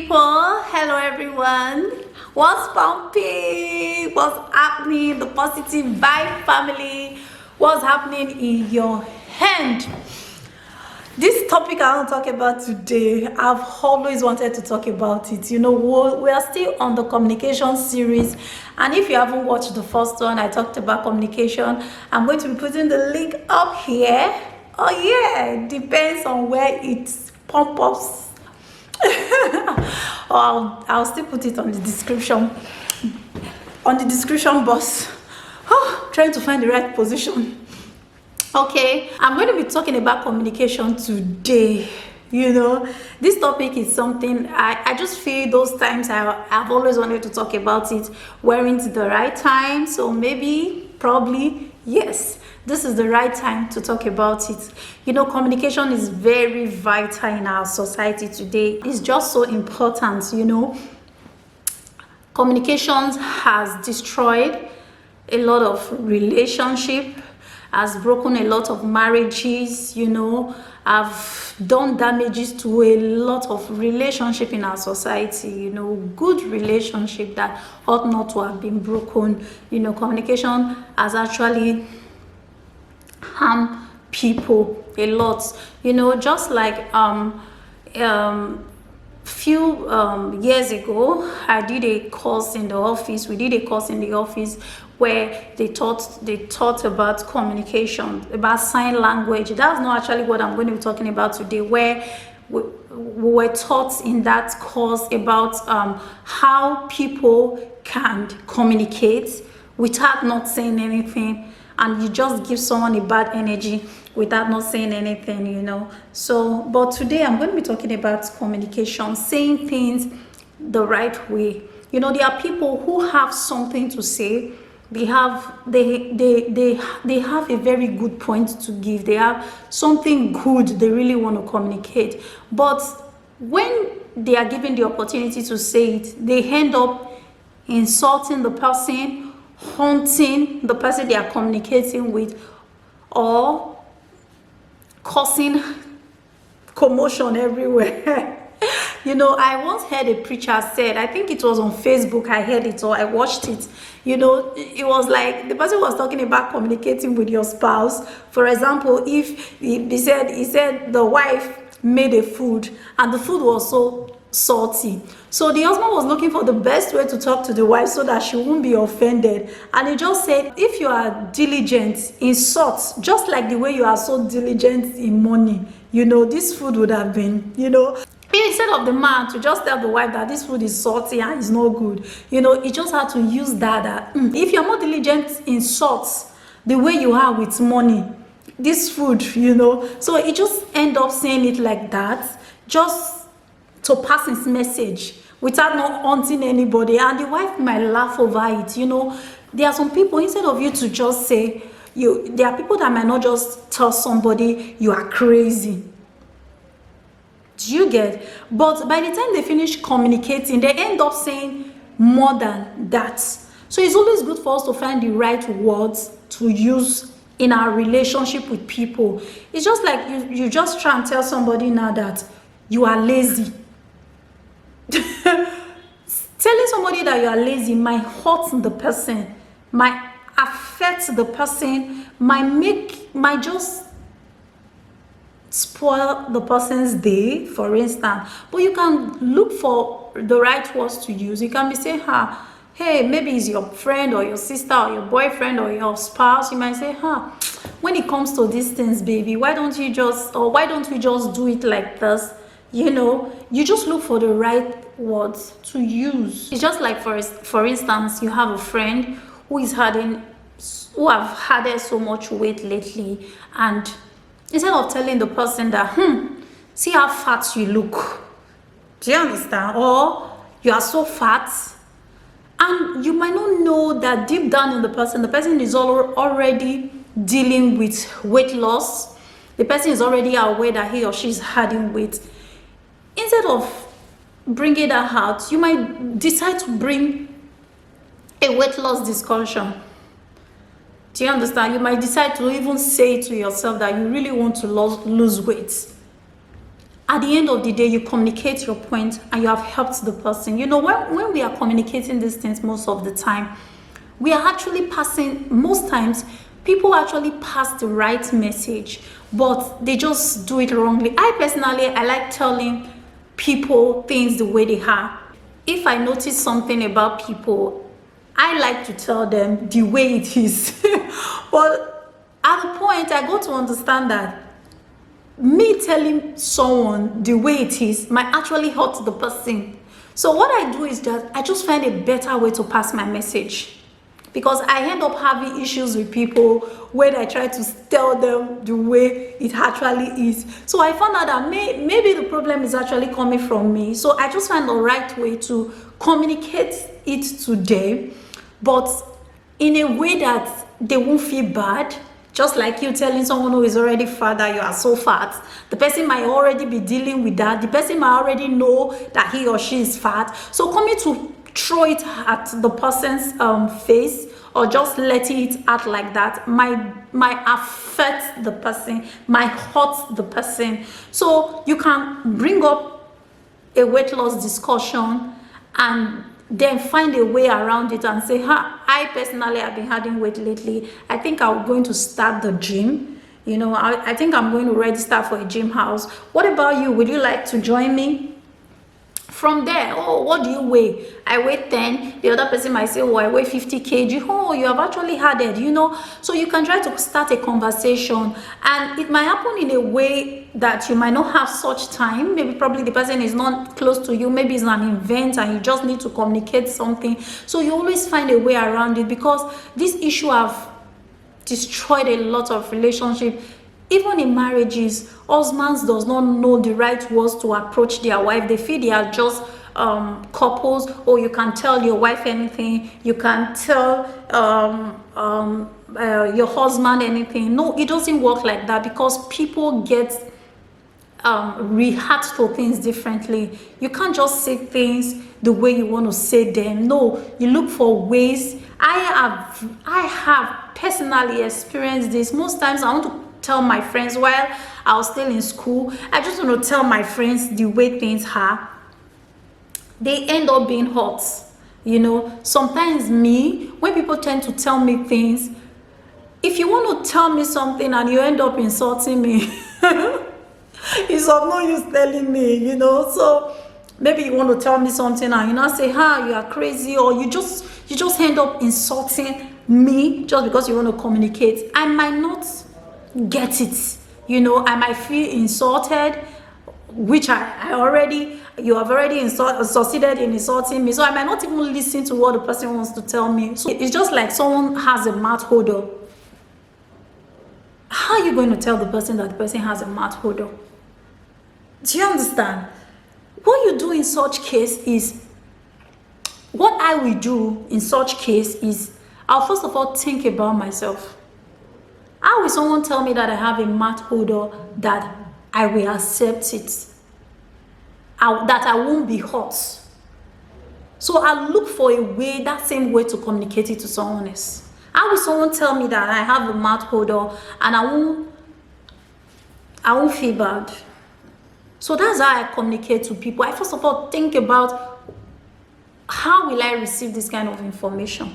people, hello everyone. What's pumping? What's happening? The positive vibe family. What's happening in your hand? This topic I want to talk about today, I've always wanted to talk about it. You know, we are still on the communication series, and if you haven't watched the first one, I talked about communication. I'm going to be putting the link up here. Oh yeah, it depends on where it's pump ups. Or I'll still put it on the description box. Trying to find the right position. Okay, I'm going to be talking about communication today. You know, this topic is something I just feel those times I've always wanted to talk about it. Wearing to the right time, so probably yes, this is the right time to talk about it. You know, communication is very vital in our society today. It's just so important. You know, communications has destroyed a lot of relationship, has broken a lot of marriages, you know, have done damages to a lot of relationship in our society, you know, good relationship that ought not to have been broken. You know, communication has actually harmed people a lot. You know, just like few years ago, I did a course in the office. We did a course in the office where they taught about communication, about sign language. That's not actually what I'm going to be talking about today, where we were taught in that course about how people can communicate without not saying anything, and you just give someone a bad energy without not saying anything, you know. So, but today I'm going to be talking about communication, saying things the right way. You know, there are people who have something to say. They have a very good point to give. They have something good they really want to communicate. But when they are given the opportunity to say it, they end up insulting the person, haunting the person they are communicating with, or causing commotion everywhere. You know, I once heard a preacher said, I think it was on Facebook, I heard it or I watched it. You know, it was like the person was talking about communicating with your spouse. For example, if he said the wife made a food and the food was so salty, so the husband was looking for the best way to talk to the wife so that she won't be offended, and he just said, if you are diligent in salt, just like the way you are so diligent in money, you know, this food would have been, you know, instead of the man to just tell the wife that this food is salty and it's not good, you know, he just had to use that if you're more diligent in salt the way you are with money, this food, you know. So he just end up saying it like that, just to pass his message without not haunting anybody, and the wife might laugh over it. You know, there are some people, instead of you to just say, there are people that might not just tell somebody you are crazy. Do you get? But by the time they finish communicating, they end up saying more than that. So it's always good for us to find the right words to use in our relationship with people. It's just like you just try and tell somebody now that you are lazy. Telling somebody that you are lazy might hurt the person, might affect the person, might just spoil the person's day, for instance. But you can look for the right words to use. You can be saying, hey, maybe it's your friend or your sister or your boyfriend or your spouse. You might say, when it comes to these things, baby, why don't we just do it like this? You know, you just look for the right words to use. It's just like, for instance, you have a friend who have added so much weight lately, and instead of telling the person that, see how fat you look, do you understand? Or you are so fat, and you might not know that deep down in the person is already dealing with weight loss. The person is already aware that he or she is adding weight. Instead of bringing that out, you might decide to bring a weight loss discussion. Do you understand? You might decide to even say to yourself that you really want to lose weight. at the end of the day, you communicate your point and you have helped the person. You know, when we are communicating these things most of the time, we are actually passing, most times, people actually pass the right message, but they just do it wrongly. I personally, I like telling people things the way they are. If I notice something about people, I like to tell them the way it is. But at the point, I got to understand that me telling someone the way it is might actually hurt the person. So what I do is that I just find a better way to pass my message, because I end up having issues with people when I try to tell them the way it actually is. So I found out that maybe the problem is actually coming from me. So I just find the right way to communicate it to them, but in a way that they won't feel bad. Just like you telling someone who is already fat that you are so fat. The person might already be dealing with that. The person might already know that he or she is fat. So coming to throw it at the person's face, or just letting it out like that, might affect the person, might hurt the person. So you can bring up a weight loss discussion and then find a way around it and say, I personally have been adding weight lately. I think I'm going to start the gym. You know, I think I'm going to register for a gym house. What about you? Would you like to join me? From there, oh, what do you weigh? I weigh 10. The other person might say, oh, I weigh 50 kg. Oh, you have actually added, you know. So you can try to start a conversation, and it might happen in a way that you might not have such time. Maybe probably the person is not close to you. Maybe it's an event and you just need to communicate something. So you always find a way around it, because this issue have destroyed a lot of relationship. Even in marriages, husbands does not know the right words to approach their wife. They feel they are just couples. Or you can tell your wife anything. You can tell your husband anything. No, it doesn't work like that, because people get react to things differently. You can't just say things the way you want to say them. No, you look for ways. I have personally experienced this. Most times I want to tell my friends while I was still in school. I just want to tell my friends the way things are. They end up being hurt. You know, sometimes when people tend to tell me things, if you want to tell me something and you end up insulting me, it's of no use telling me, you know. So maybe you want to tell me something and you now say, you are crazy, or you just end up insulting me just because you want to communicate. I might not get it, you know. I might feel insulted, which you have already succeeded in insulting me, so I might not even listen to what the person wants to tell me. So it's just like someone has a mouth odor. How are you going to tell the person that the person has a mouth odor? Do you understand? What you do in such case is, what I will do in such case is, I'll first of all think about myself. How will someone tell me that I have a mouth odor that I will accept it? That I won't be hurt? So I look for a way, that same way, to communicate it to someone else. How will someone tell me that I have a mouth odor and I won't feel bad? So that's how I communicate to people. I first of all think about, how will I receive this kind of information?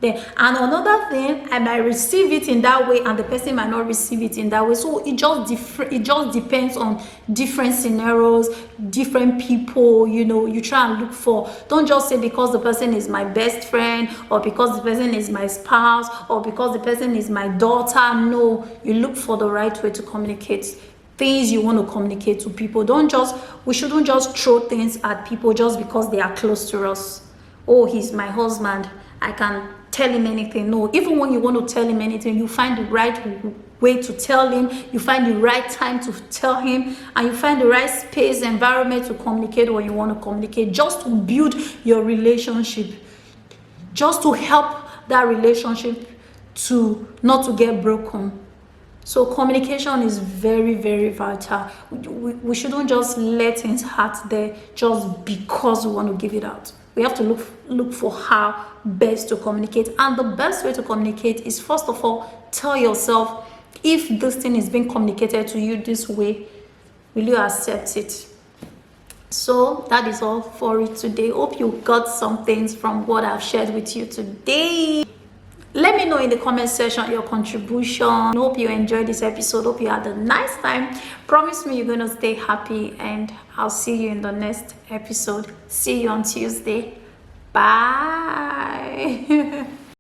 Then, and another thing, I might receive it in that way and the person might not receive it in that way. So it just depends on different scenarios, different people. You know, you try and look for, don't just say because the person is my best friend, or because the person is my spouse, or because the person is my daughter. No, you look for the right way to communicate things you want to communicate to people. We shouldn't just throw things at people just because they are close to us. Oh, he's my husband, I can tell him anything. No, even when you want to tell him anything, you find the right way to tell him, you find the right time to tell him, and you find the right space, environment to communicate what you want to communicate, just to build your relationship, just to help that relationship to not to get broken. So communication is very, very vital. We shouldn't just let things out there just because we want to give it out. We have to look for how best to communicate. And the best way to communicate is, first of all, tell yourself, if this thing is being communicated to you this way, Will you accept it? So that is all for it today. Hope you got some things from what I've shared with you today. Let me know in the comment section your contribution. Hope you enjoyed this episode. Hope you had a nice time. Promise me you're going to stay happy, and I'll see you in the next episode. See you on Tuesday. Bye.